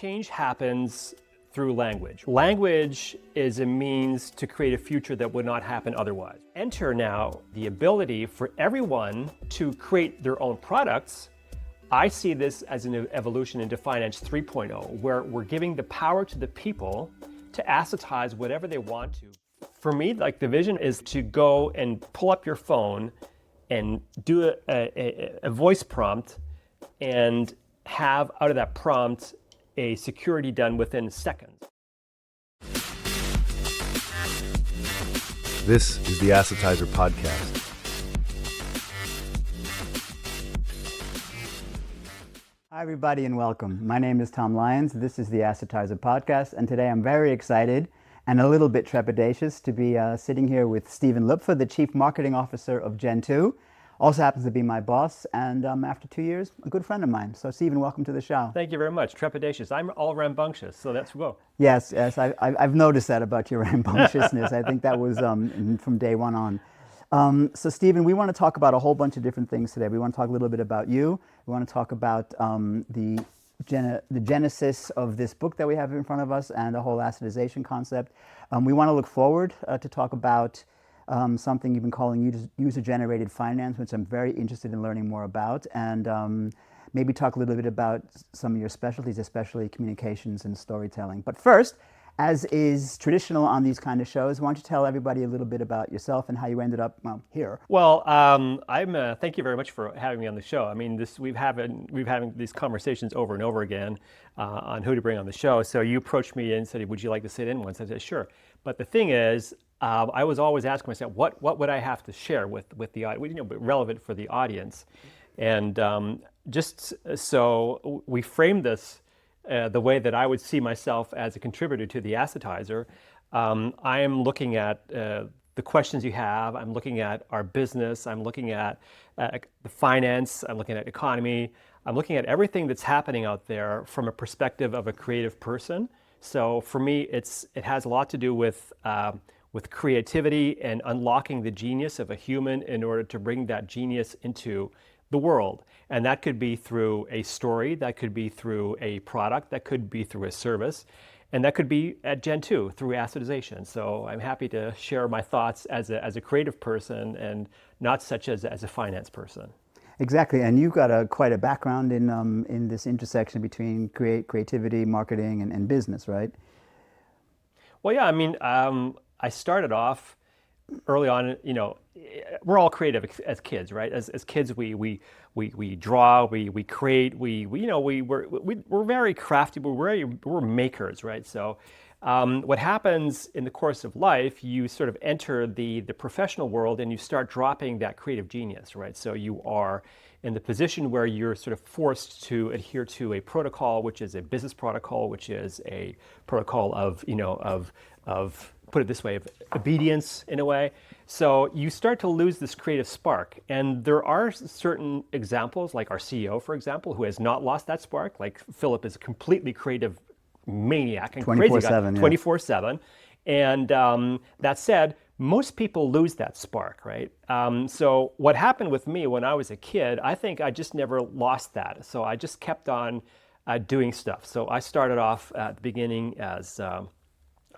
Change happens through language. Language is a means to create a future that would not happen otherwise. Enter now the ability for everyone to create their own products. I see this as an evolution into Finance 3.0, where we're giving the power to the people to assetize whatever they want to. For me, like the vision is to go and pull up your phone and do a voice prompt and have out of that prompt a security done within seconds. This is the Assettizer podcast. Hi, everybody, and welcome. My name is Tom Lyons. This is the Assettizer podcast, and today I'm very excited and a little bit trepidatious to be sitting here with Steven Loepfe, the Chief Marketing Officer of GenTwo. Also happens to be my boss, and after 2 years, a good friend of mine. So, Steven, welcome to the show. Thank you very much. Trepidatious. I'm all rambunctious, so let's go. Yes, I've noticed that about your rambunctiousness. I think that was from day one on. So, Steven, we want to talk about a whole bunch of different things today. We want to talk a little bit about you. We want to talk about the genesis of this book that we have in front of us and the whole assetization concept. We want to look forward to talk about something you've been calling user-generated finance, which I'm very interested in learning more about, and maybe talk a little bit about some of your specialties, especially communications and storytelling. But first, as is traditional on these kind of shows, why don't you tell everybody a little bit about yourself and how you ended up here? Well, thank you very much for having me on the show. I mean, we've having these conversations over and over again on who to bring on the show. So you approached me and said, "Would you like to sit in once?" I said, "Sure." But the thing is, I was always asking myself, what would I have to share with the audience, relevant for the audience, and just so we framed this. The way that I would see myself as a contributor to the Assetizer, I am looking at the questions you have, I'm looking at our business, I'm looking at the finance, I'm looking at economy, I'm looking at everything that's happening out there from a perspective of a creative person. So for me, it has a lot to do with creativity and unlocking the genius of a human in order to bring that genius into the world. And that could be through a story, that could be through a product, that could be through a service, and that could be at GenTwo through Assetization. So I'm happy to share my thoughts as a creative person and not such as a finance person. Exactly, and you've got quite a background in this intersection between creativity, marketing, and business, right? Well, yeah, I mean, I started off early on, we're all creative as kids, right? As kids, we draw, we create, we're very crafty, we're makers, right? So what happens in the course of life, you sort of enter the professional world and you start dropping that creative genius, right? So you are in the position where you're sort of forced to adhere to a protocol, which is a business protocol, which is a protocol of put it this way, of obedience in a way. So you start to lose this creative spark. And there are certain examples, like our CEO, for example, who has not lost that spark. Like Philip is a completely creative maniac and crazy guy, 24/7. And that said, most people lose that spark, right? So what happened with me when I was a kid, I think I just never lost that. So I just kept on doing stuff. So I started off at the beginning as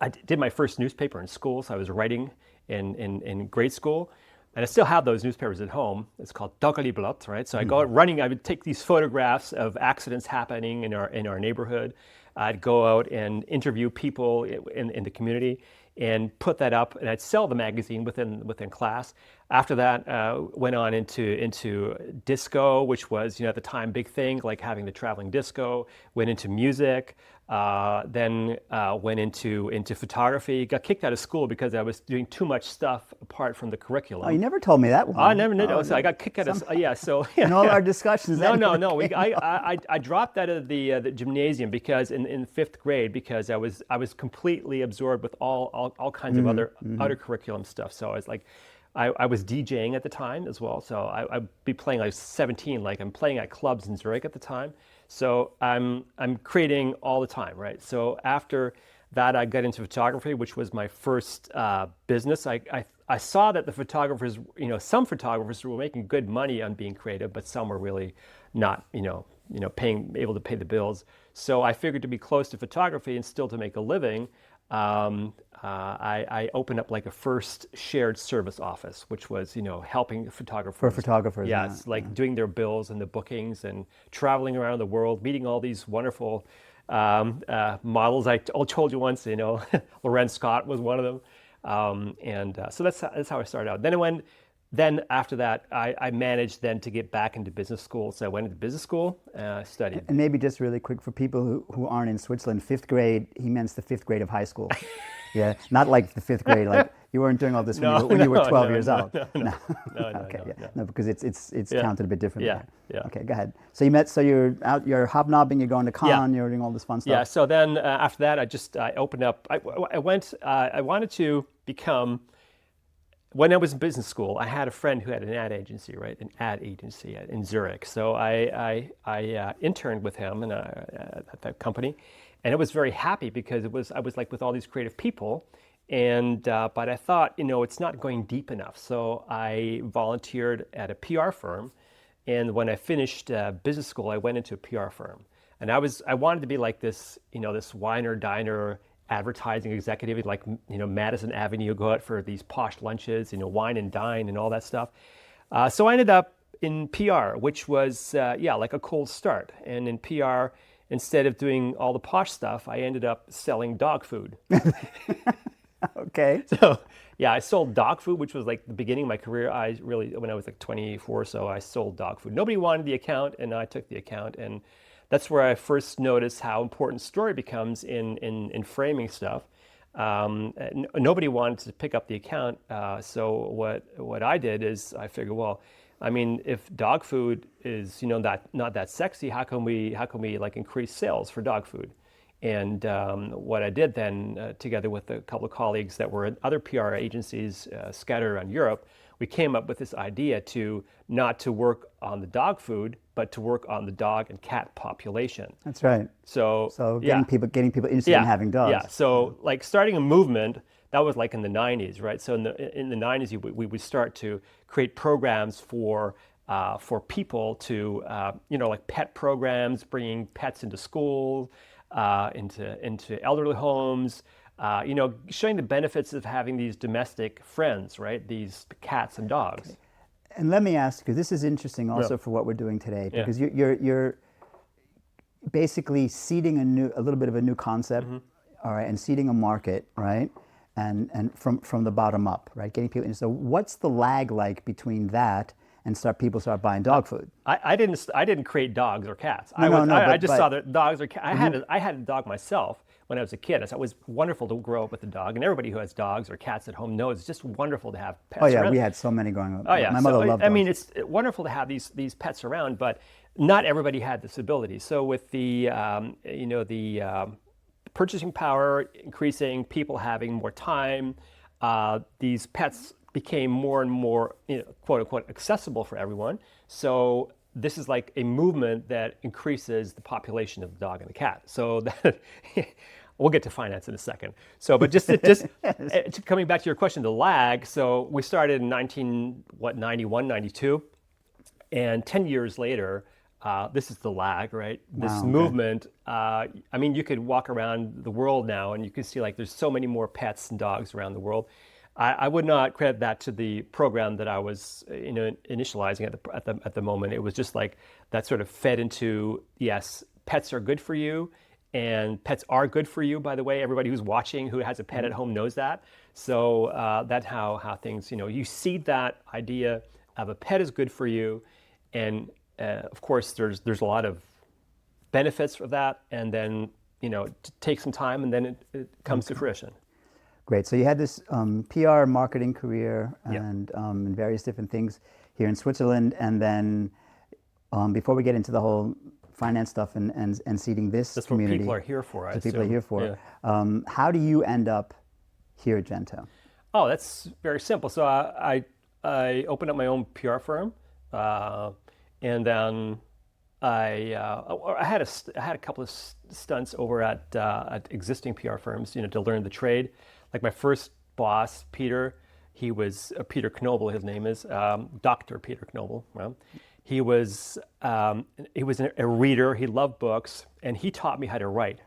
I did my first newspaper in school, so I was writing in grade school, and I still have those newspapers at home. It's called Dagelijblad, right? So I go out running, I would take these photographs of accidents happening in our neighborhood. I'd go out and interview people in the community and put that up, and I'd sell the magazine within class. After that, went on into disco, which was at the time big thing, like having the traveling disco. Went into music, then went into photography. Got kicked out of school because I was doing too much stuff apart from the curriculum. Oh, you never told me that one. I never knew. So I got kicked out of in all our discussions. No. I dropped out of the gymnasium because in fifth grade because I was completely absorbed with all kinds of other curriculum stuff. So I was like. I was DJing at the time as well, so I'd be playing. I was 17, like I'm playing at clubs in Zurich at the time. So I'm creating all the time, right? So after that, I got into photography, which was my first business. I saw that the photographers, some photographers were making good money on being creative, but some were really not, able to pay the bills. So I figured to be close to photography and still to make a living, I opened up like a first shared service office, which was, helping photographers. For photographers, yeah. Yes, like doing their bills and the bookings and traveling around the world, meeting all these wonderful models. I told you once, Loren Scott was one of them. So that's how I started out. Then after that, I managed then to get back into business school. So I went into business school, studied. And maybe just really quick for people who aren't in Switzerland, fifth grade, he means the fifth grade of high school. Yeah, not like the fifth grade, like you weren't doing all this when you were 12 years old. No, Okay, no, because it's counted a bit differently. Yeah. Okay, go ahead. So you're out, you're hobnobbing, you're going to con, you're doing all this fun stuff. Yeah. So then after that, I opened up. I wanted to become. When I was in business school, I had a friend who had an ad agency, in Zurich. So I interned with him at that company, and I was very happy because I was like with all these creative people, but I thought it's not going deep enough. So I volunteered at a PR firm, and when I finished business school, I went into a PR firm, and I wanted to be like this this wine or diner advertising executive, like Madison Avenue, go out for these posh lunches, wine and dine and all that stuff. So I ended up in PR, which was like a cold start. And in PR, instead of doing all the posh stuff, I ended up selling dog food. Okay. So I sold dog food, which was like the beginning of my career. When I was like 24 or so, I sold dog food. Nobody wanted the account, and I took the account, and that's where I first noticed how important story becomes in framing stuff. Nobody wanted to pick up the account, so what I did is I figured, well, I mean, if dog food is not that sexy, how can we like increase sales for dog food? And what I did then, together with a couple of colleagues that were at other PR agencies scattered around Europe, we came up with this idea not to work on the dog food, but to work on the dog and cat population. That's right. So getting people interested in having dogs. Yeah. So like starting a movement, that was like in the 90s, right? So in the 90s, we would start to create programs for people to like pet programs, bringing pets into school, into elderly homes. Showing the benefits of having these domestic friends, right? These cats and dogs. Okay. And let me ask, because this is interesting also for what we're doing today, because you're basically seeding a little bit of a new concept, all right, and seeding a market, right? And from the bottom up, right? Getting people in. So what's the lag like between that and people start buying dog food? I didn't create dogs or cats. No, I just saw that dogs or cats. I had a dog myself when I was a kid. I thought it was wonderful to grow up with a dog, and everybody who has dogs or cats at home knows it's just wonderful to have pets. Oh yeah, around. we had so many growing up. Oh yeah, my mother loved dogs. I mean, it's wonderful to have these pets around, but not everybody had this ability. So with the purchasing power increasing, people having more time, these pets became more and more, quote unquote, accessible for everyone. So this is like a movement that increases the population of the dog and the cat. So that we'll get to finance in a second. So, but just coming back to your question, the lag. So we started in 91, 92, and 10 years later, this is the lag, right? This movement. I mean, you could walk around the world now, and you can see like there's so many more pets and dogs around the world. I would not credit that to the program that I was initializing at the moment. It was just like that sort of fed into, yes, pets are good for you, and pets are good for you, by the way. Everybody who's watching who has a pet at home knows that. So that's how things, you seed that idea of a pet is good for you, and of course there's a lot of benefits for that, and then take some time, and then it comes to fruition. Great. So you had this PR marketing career and various different things here in Switzerland. And then before we get into the whole finance stuff and seeding this That's community. That's what people are here for. That's what people are here for. Yeah. How do you end up here at GenTwo? Oh, that's very simple. So I opened up my own PR firm, and then I had a couple of stunts over at existing PR firms, to learn the trade. Like my first boss, Peter, he was Peter Knobel, his name is, Dr. Peter Knobel. Well, He was a reader. He loved books, and he taught me how to write.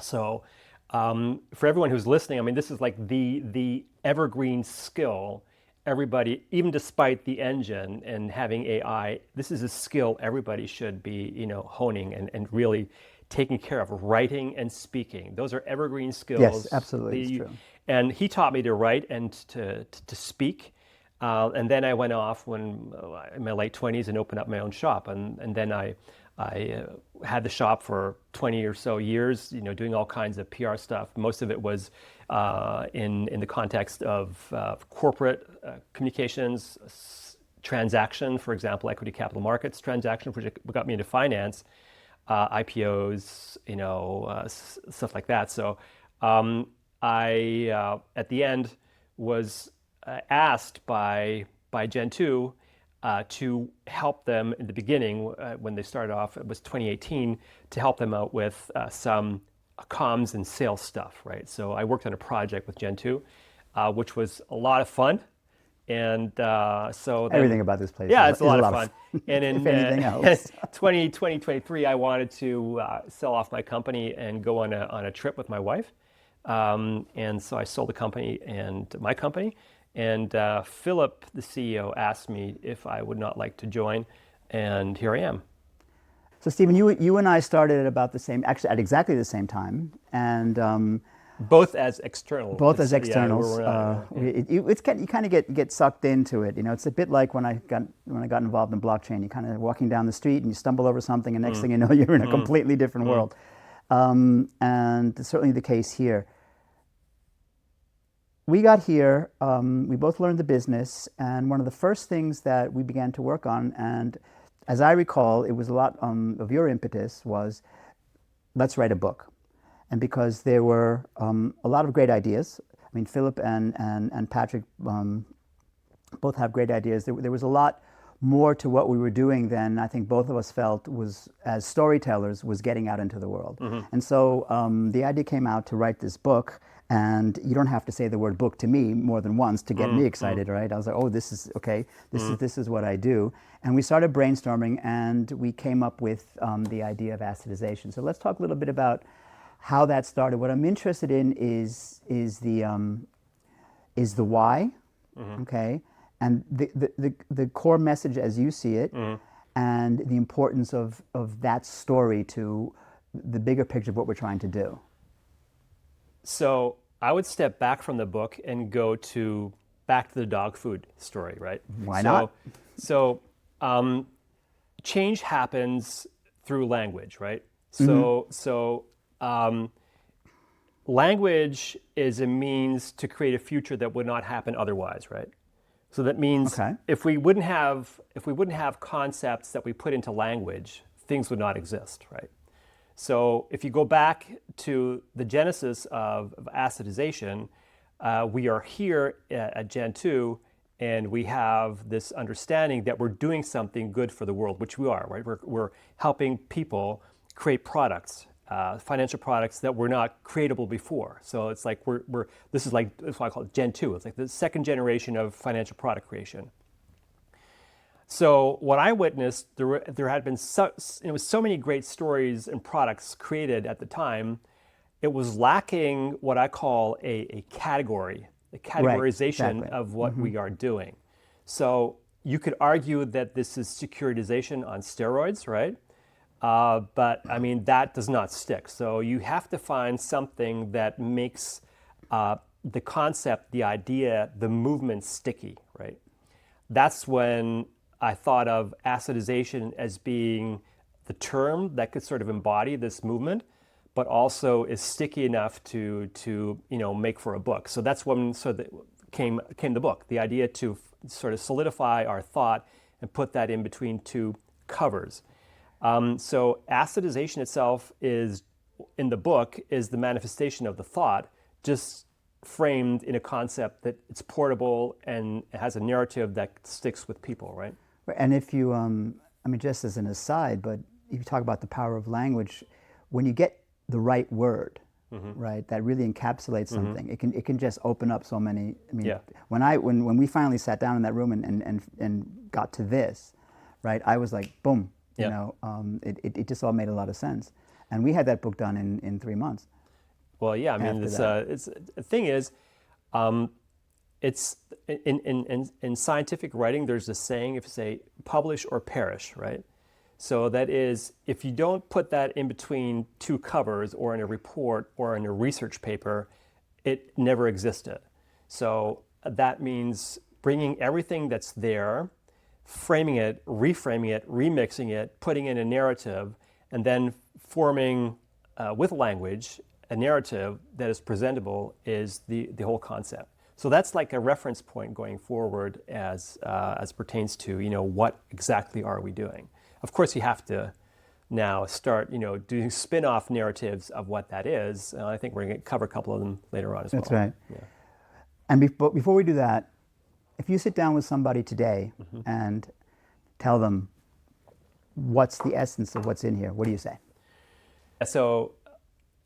So, for everyone who's listening, I mean, this is like the evergreen skill. Everybody, even despite the engine and having AI, this is a skill everybody should be, honing and really taking care of. Writing and speaking; those are evergreen skills. Yes, absolutely, it's true. And he taught me to write and to speak. And then I went off in my late 20s and opened up my own shop. And then I had the shop for 20 or so years, doing all kinds of PR stuff. Most of it was in the context of corporate communications, transaction, for example, equity capital markets transaction, which got me into finance, IPOs, stuff like that. So I, at the end, was asked by GenTwo to help them in the beginning when they started off. It was 2018 to help them out with some comms and sales stuff, right? So I worked on a project with GenTwo, which was a lot of fun. And so then, Everything about this place it's a lot of fun. And in if anything else. 2023, I wanted to sell off my company and go on a trip with my wife. And so I sold the company and my company. And Philip, the CEO, asked me if I would not like to join, and here I am. So, Steven, you and I started at about the same, actually at exactly the same time, and both as externals. both as externals. You kind of get sucked into it. It's a bit like when I got involved in blockchain. You kind of walking down the street and you stumble over something, and next thing you know, you're in a completely different world. And certainly the case here. We got here, we both learned the business, and one of the first things that we began to work on, and as I recall, it was a lot of your impetus, was let's write a book. And because there were a lot of great ideas, I mean, Philip and Patrick both have great ideas. There was a lot more to what we were doing than I think both of us felt was, as storytellers, was getting out into the world. And so the idea came out to write this book. And you don't have to say the word book to me more than once to get me excited, right? I was like, oh, this is okay. This is what I do. And we started brainstorming, and we came up with the idea of assetization. So let's talk a little bit about how that started. What I'm interested in is the why, okay, and the core message as you see it, and the importance of that story to the bigger picture of what we're trying to do. So I would step back from the book and go back to the dog food story, right? Why not? So change happens through language, right? So language is a means to create a future that would not happen otherwise, right? So that means if we wouldn't have concepts that we put into language, things would not exist, right? So if you go back to the genesis of assetization, we are here at GenTwo, and we have this understanding that we're doing something good for the world, which we are, right? We're helping people create products, financial products that were not creatable before. So it's like this is why I call it GenTwo. It's like the second generation of financial product creation. So what I witnessed, there had been so many great stories and products created at the time. It was lacking what I call a category, a categorization of what we are doing. So you could argue that this is securitization on steroids, right? But I mean, that does not stick. So you have to find something that makes the concept, the idea, the movement sticky, right? That's when I thought of assetization as being the term that could sort of embody this movement, but also is sticky enough to make for a book. So that's when came the book, the idea to sort of solidify our thought and put that in between two covers. So assetization itself is, in the book, is the manifestation of the thought, just framed in a concept that it's portable and it has a narrative that sticks with people, right? And if you, I mean, just as an aside, but if you talk about the power of language, when you get the right word, right, that really encapsulates something, it can just open up so many. I mean, when we finally sat down in that room and got to this, right? I was like, boom, Yeah. it just all made a lot of sense. And we had that book done in 3 months Well, yeah, I mean, after that. it's the thing is, um, it's in scientific writing. There's a saying: if you say publish or perish, right? So that is, if you don't put that in between two covers, or in a report, or in a research paper, it never existed. So that means bringing everything that's there, framing it, reframing it, remixing it, putting in a narrative, and then forming with language a narrative that is presentable is the whole concept. So that's like a reference point going forward as pertains to, what exactly are we doing. Of course, you have to now start, doing spin-off narratives of what that is. I think we're going to cover a couple of them later on as well. That's right. Yeah. And before we do that, if you sit down with somebody today and tell them what's the essence of what's in here, what do you say? So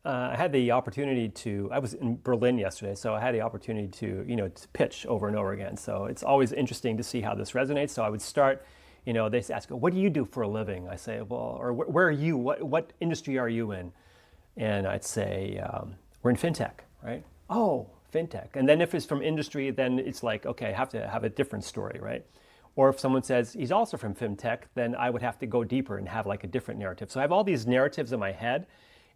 I had the opportunity I was in Berlin yesterday, so I had the opportunity to pitch over and over again. So it's always interesting to see how this resonates. So I would start, they ask, what do you do for a living? I say, well, or where are you? What industry are you in? And I'd say, we're in FinTech, right? Oh, FinTech. And then if it's from industry, then it's like, okay, I have to have a different story, right? Or if someone says he's also from FinTech, then I would have to go deeper and have like a different narrative. So I have all these narratives in my head,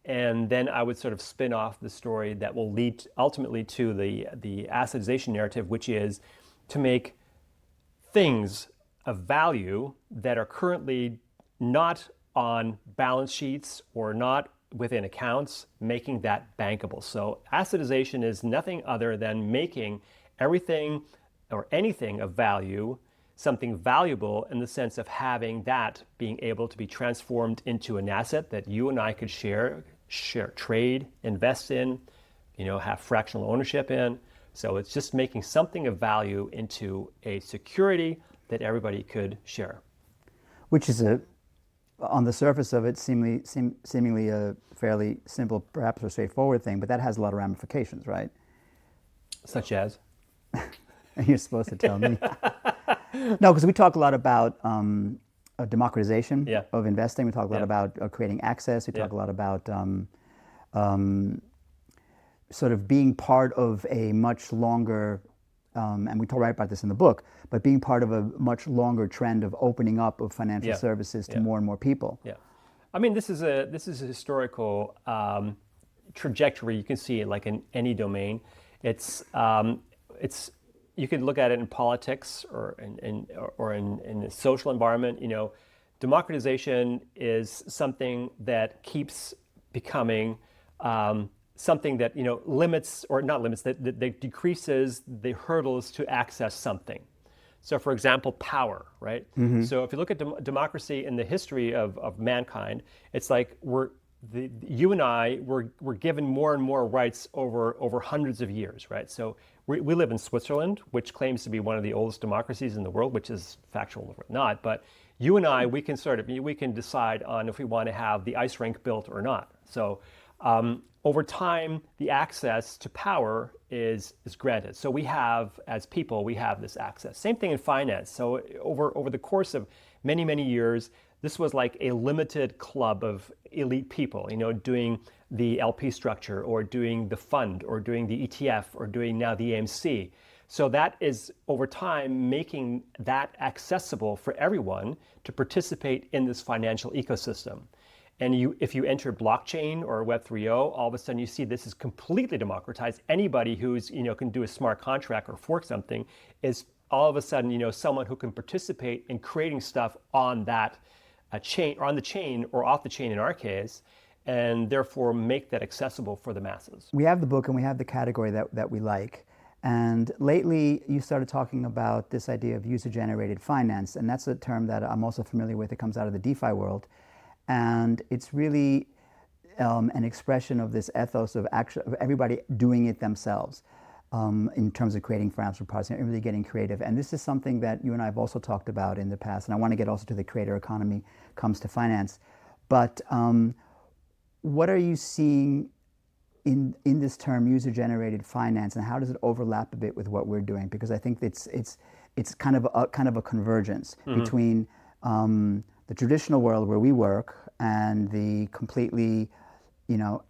and then I would sort of spin off the story that will lead ultimately to the assetization narrative, which is to make things of value that are currently not on balance sheets or not within accounts, making that bankable. So assetization is nothing other than making everything or anything of value something valuable, in the sense of having that being able to be transformed into an asset that you and I could share, trade, invest in, have fractional ownership in. So it's just making something of value into a security that everybody could share. Which is on the surface of it, seemingly a fairly simple, perhaps a straightforward thing, but that has a lot of ramifications, right? Such as? You're supposed to tell me. No, because we talk a lot about democratization Yeah. of investing. We talk a lot Yeah. about creating access. We talk Yeah. a lot about sort of being part of a much longer, and we talk right about this in the book, but being part of a much longer trend of opening up of financial Yeah. services to Yeah. more and more people. Yeah, I mean, this is a historical trajectory. You can see it like in any domain. It's you could look at it in politics or in the social environment. Democratization is something that keeps becoming something that limits, or not limits, that decreases the hurdles to access something. So, for example, power, right? So, if you look at democracy in the history of mankind, it's like you and I were given more and more rights over hundreds of years, right? So, we live in Switzerland, which claims to be one of the oldest democracies in the world, which is factual or not. But you and I, we can decide on if we want to have the ice rink built or not. So, over time, the access to power is granted. So we have, as people, we have this access. Same thing in finance. So over the course of many, many years, this was like a limited club of elite people, doing the LP structure, or doing the fund, or doing the ETF, or doing now the AMC. So that is, over time, making that accessible for everyone to participate in this financial ecosystem. And if you enter blockchain or Web 3.0, all of a sudden you see this is completely democratized. Anybody who's can do a smart contract or fork something is all of a sudden someone who can participate in creating stuff on that chain, or on the chain, or off the chain in our case, and therefore make that accessible for the masses. We have the book and we have the category that we like. And lately, you started talking about this idea of user-generated finance, and that's a term that I'm also familiar with. It comes out of the DeFi world. And it's really an expression of this ethos of everybody doing it themselves in terms of creating financial products and really getting creative. And this is something that you and I have also talked about in the past. And I want to get also to the creator economy comes to finance. But what are you seeing in this term, user-generated finance, and how does it overlap a bit with what we're doing? Because I think it's kind of a convergence between the traditional world where we work and the completely,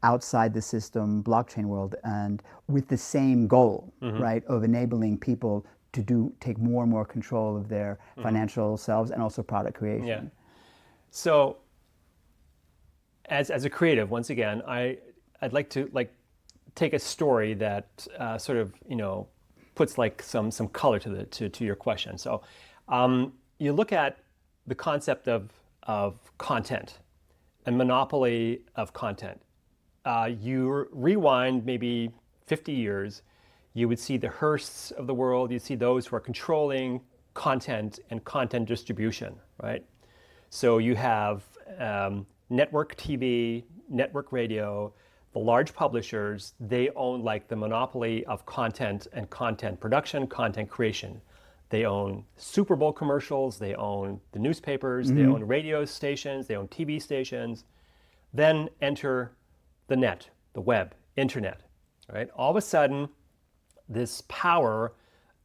outside the system blockchain world, and with the same goal, right, of enabling people to take more and more control of their financial selves and also product creation. Yeah. So, as a creative, once again, I'd like to take a story that sort of puts like some color to your question. So, you look at the concept of content and monopoly of content. You rewind maybe 50 years, you would see the Hearsts of the world, you'd see those who are controlling content and content distribution, right? So you have network TV, network radio, the large publishers, they own like the monopoly of content and content production, content creation. They own Super Bowl commercials, they own the newspapers, they own radio stations, they own TV stations. Then enter the net, the web, internet, right? All of a sudden, this power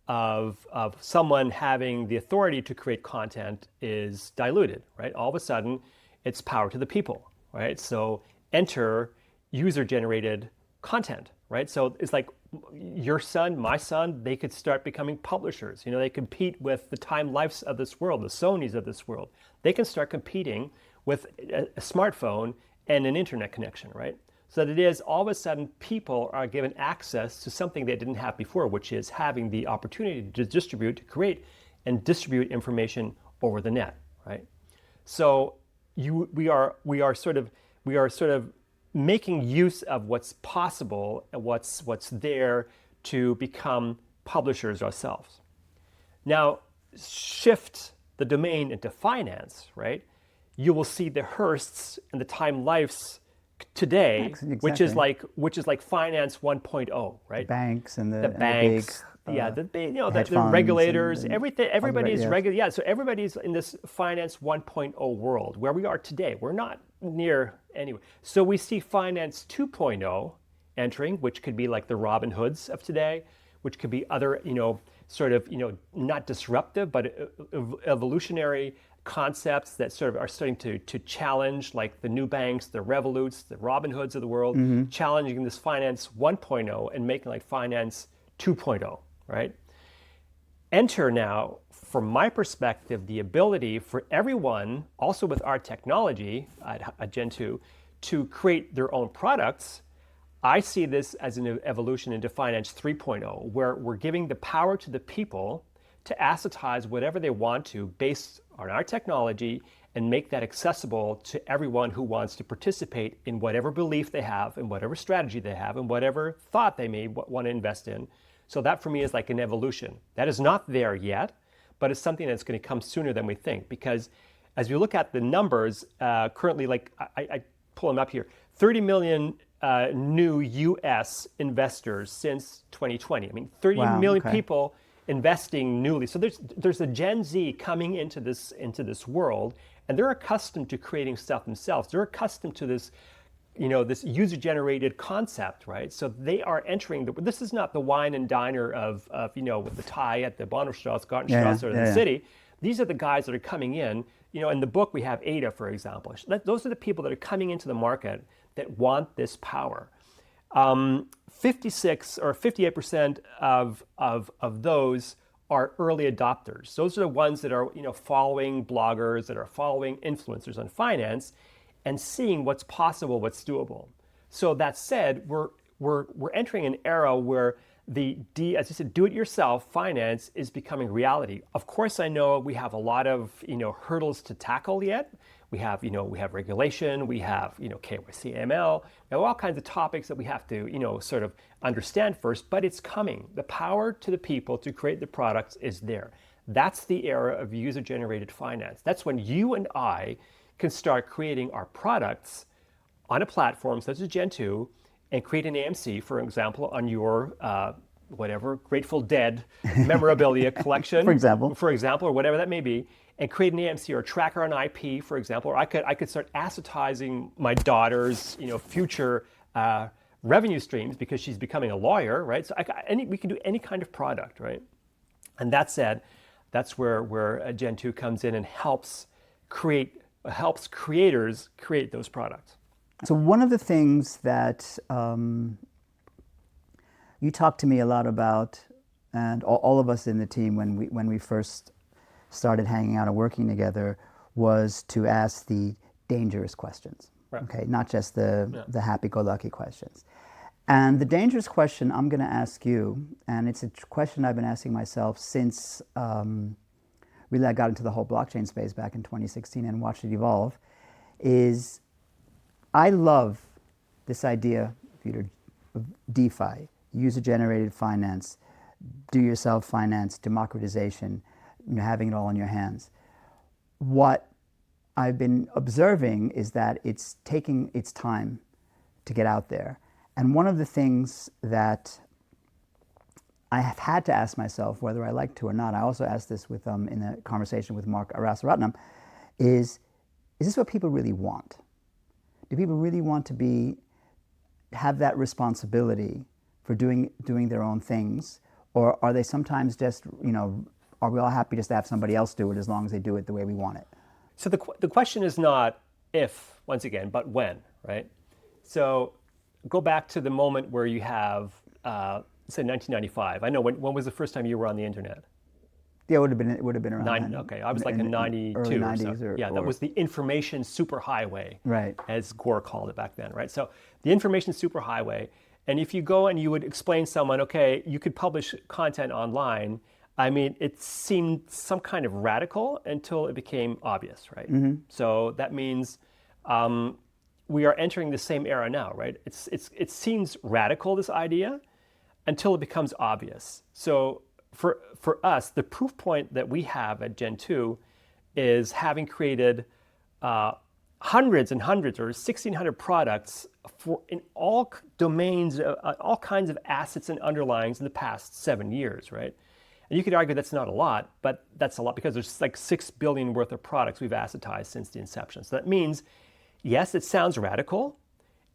of someone having the authority to create content is diluted, right? All of a sudden, it's power to the people, right? So enter user-generated content, right? So it's like your son, my son, they could start becoming publishers. They compete with the Time Lifes of this world, the Sonys of this world. They can start competing with a smartphone and an internet connection, right? So that it is all of a sudden people are given access to something they didn't have before, which is having the opportunity to distribute, to create and distribute information over the net, right? So we are sort of making use of what's possible and what's there to become publishers ourselves. Now, shift the domain into finance, right? You will see the Hearsts and the Time Lifes today, Exactly. which is like finance 1.0, right? Banks and the banks, the regulators, everybody's regular. Yeah, so everybody's in this finance 1.0 world where we are today. We're not near anywhere. So we see finance 2.0 entering, which could be like the Robinhoods of today, which could be other, not disruptive, but evolutionary concepts that sort of are starting to challenge, like the new banks, the Revoluts, the Robinhoods of the world, challenging this finance 1.0 and making like finance 2.0, right? Enter now, from my perspective, the ability for everyone, also with our technology at GenTwo, to create their own products. I see this as an evolution into finance 3.0, where we're giving the power to the people to assetize whatever they want to based on our technology and make that accessible to everyone who wants to participate in whatever belief they have, in whatever strategy they have, in whatever thought they may want to invest in. So that for me is like an evolution. That is not there yet, but it's something that's going to come sooner than we think, because as you look at the numbers, currently, like I pull them up here, 30 million new US investors since 2020. I mean, 30 million people investing newly. So there's a Gen Z coming into this world, and they're accustomed to creating stuff themselves. They're accustomed to this, this user-generated concept, right? So they are entering this is not the wine and diner of with the tie at the Bonnerstrasse, Gartenstrasse, or the city. These are the guys that are coming in. In the book we have Ada, for example. Those are the people that are coming into the market that want this power. 56 or 58% of those are early adopters. Those are the ones that are following bloggers, that are following influencers on finance, and seeing what's possible, what's doable. So that said, we're entering an era where as you said, do-it-yourself finance is becoming reality. Of course, I know we have a lot of hurdles to tackle yet. We have regulation, we have KYC, ML, all kinds of topics that we have to sort of understand first. But it's coming. The power to the people to create the products is there. That's the era of user-generated finance. That's when you and I can start creating our products on a platform such as GenTwo and create an AMC, for example, on your whatever Grateful Dead memorabilia collection, for example, or whatever that may be, and create an AMC or a tracker on IP, for example. Or I could start assetizing my daughter's future revenue streams because she's becoming a lawyer, right? So we can do any kind of product, right? And that said, that's where GenTwo comes in and helps helps creators create those products. So one of the things that you talked to me a lot about, and all of us in the team when we first started hanging out and working together, was to ask the dangerous questions. Right. Okay, not just the happy-go-lucky questions. And the dangerous question I'm going to ask you, and it's a question I've been asking myself since really I got into the whole blockchain space back in 2016 and watched it evolve, is I love this idea of DeFi, user-generated finance, do-yourself finance, democratization, having it all in your hands. What I've been observing is that it's taking its time to get out there. And one of the things that I have had to ask myself, whether I like to or not, I also asked this with in a conversation with Mark Arasaratnam, is this what people really want? Do people really want to have that responsibility for doing their own things? Or are they sometimes just, are we all happy just to have somebody else do it as long as they do it the way we want it? So the question is not if, once again, but when, right? So go back to the moment where you have, say 1995. I know, when was the first time you were on the internet? Yeah, it would have been around Okay, I was like in 92 early or 90s so. Yeah, that was the information superhighway, right, as Gore called it back then, right? So the information superhighway, and if you go and you would explain to someone, okay, you could publish content online, I mean, it seemed some kind of radical until it became obvious, right? Mm-hmm. So that means we are entering the same era now, right? It seems radical, this idea, until it becomes obvious. So for us, the proof point that we have at GenTwo is having created hundreds and hundreds, or 1,600 products in all domains, all kinds of assets and underlyings in the past 7 years, right? And you could argue that's not a lot, but that's a lot because there's like 6 billion worth of products we've assetized since the inception. So that means, yes, it sounds radical.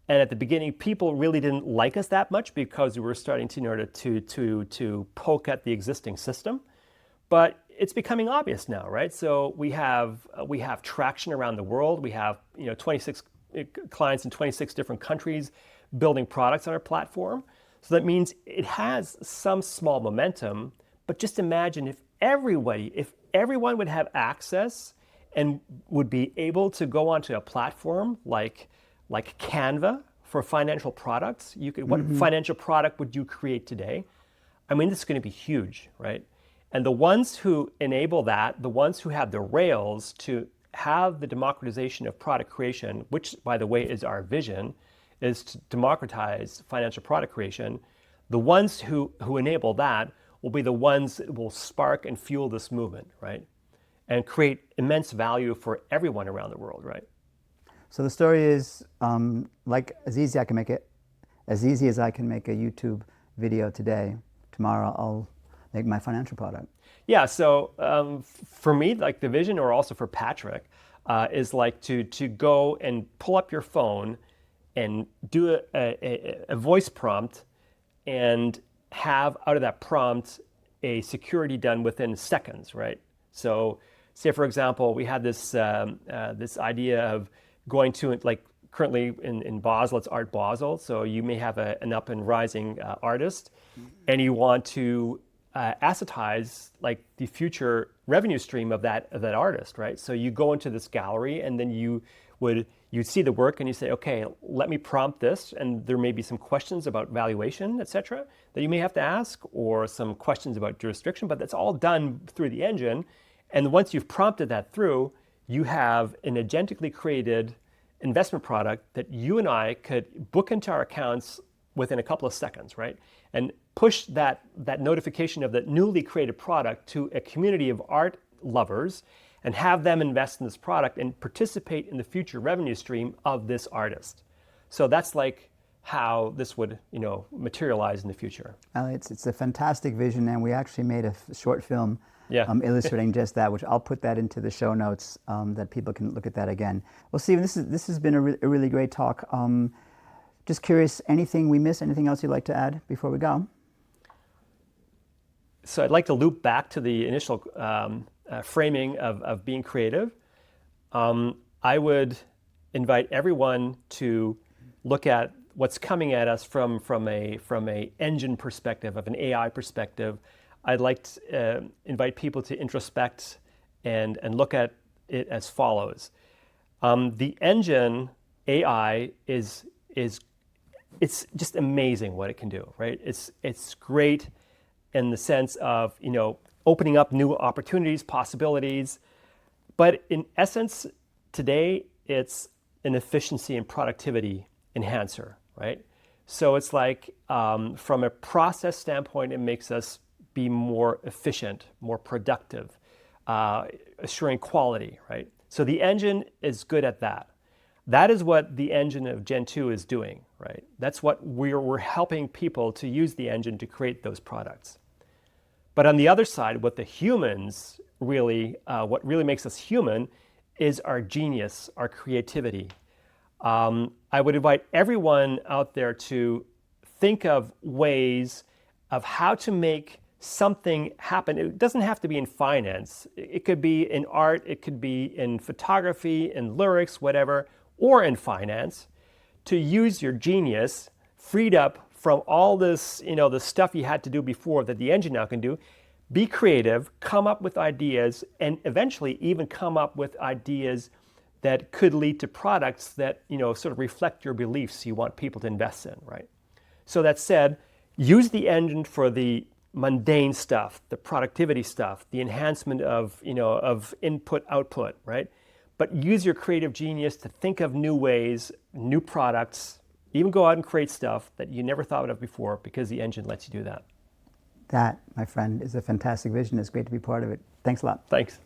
And at the beginning, people really didn't like us that much because we were starting to poke at the existing system. But it's becoming obvious now, right? So we have traction around the world. We have 26 clients in 26 different countries building products on our platform. So that means it has some small momentum. But just imagine if everyone would have access and would be able to go onto a platform like Canva for financial products. What financial product would you create today? I mean, this is going to be huge, right? And the ones who enable that, the ones who have the rails to have the democratization of product creation, which, by the way, is our vision, is to democratize financial product creation. The ones who enable that will be the ones that will spark and fuel this movement, right? And create immense value for everyone around the world, right? So the story is as easy as I can make a YouTube video today. Tomorrow I'll make my financial product. Yeah. So for me, like the vision, or also for Patrick, is like to go and pull up your phone and do a voice prompt and have out of that prompt a security done within seconds, right? So say, for example, we had this idea of going to, like currently in Basel, it's Art Basel. So you may have an up and rising artist, and you want to assetize like the future revenue stream of that artist, right? So you go into this gallery, and then you'd see the work, and you say, okay, let me prompt this, and there may be some questions about valuation, et cetera, that you may have to ask, or some questions about jurisdiction, but that's all done through the engine. And once you've prompted that through, you have an agentically created investment product that you and I could book into our accounts within a couple of seconds, right? And push that notification of the newly created product to a community of art lovers and have them invest in this product and participate in the future revenue stream of this artist. So that's like how this would, materialize in the future. It's a fantastic vision, and we actually made a short film illustrating just that, which I'll put that into the show notes that people can look at that again. Well, Steven, this has been a really great talk. Just curious, anything we missed, anything else you'd like to add before we go? So I'd like to loop back to the initial framing of being creative. I would invite everyone to look at what's coming at us from a engine perspective, of an AI perspective. I'd like to invite people to introspect and look at it as follows. The engine AI is it's just amazing what it can do, right? It's great in the sense of opening up new opportunities, possibilities, but in essence, today it's an efficiency and productivity enhancer, right? So it's like from a process standpoint, it makes us be more efficient, more productive, assuring quality, right? So the engine is good at that. That is what the engine of GenTwo is doing, right? That's what we're helping people to use the engine to create those products. But on the other side, what really makes us human is our genius, our creativity. I would invite everyone out there to think of ways of how to make something happen. It doesn't have to be in finance. It could be in art, it could be in photography, in lyrics, whatever, or in finance, to use your genius freed up from all this, the stuff you had to do before that the engine now can do. Be creative, come up with ideas, and eventually even come up with ideas that could lead to products that sort of reflect your beliefs you want people to invest in, right? So that said, use the engine for the mundane stuff, the productivity stuff, the enhancement of input output, right? But use your creative genius to think of new ways, new products, even go out and create stuff that you never thought of before, because the engine lets you do that. That, my friend, is a fantastic vision. It's great to be part of it. Thanks a lot. Thanks.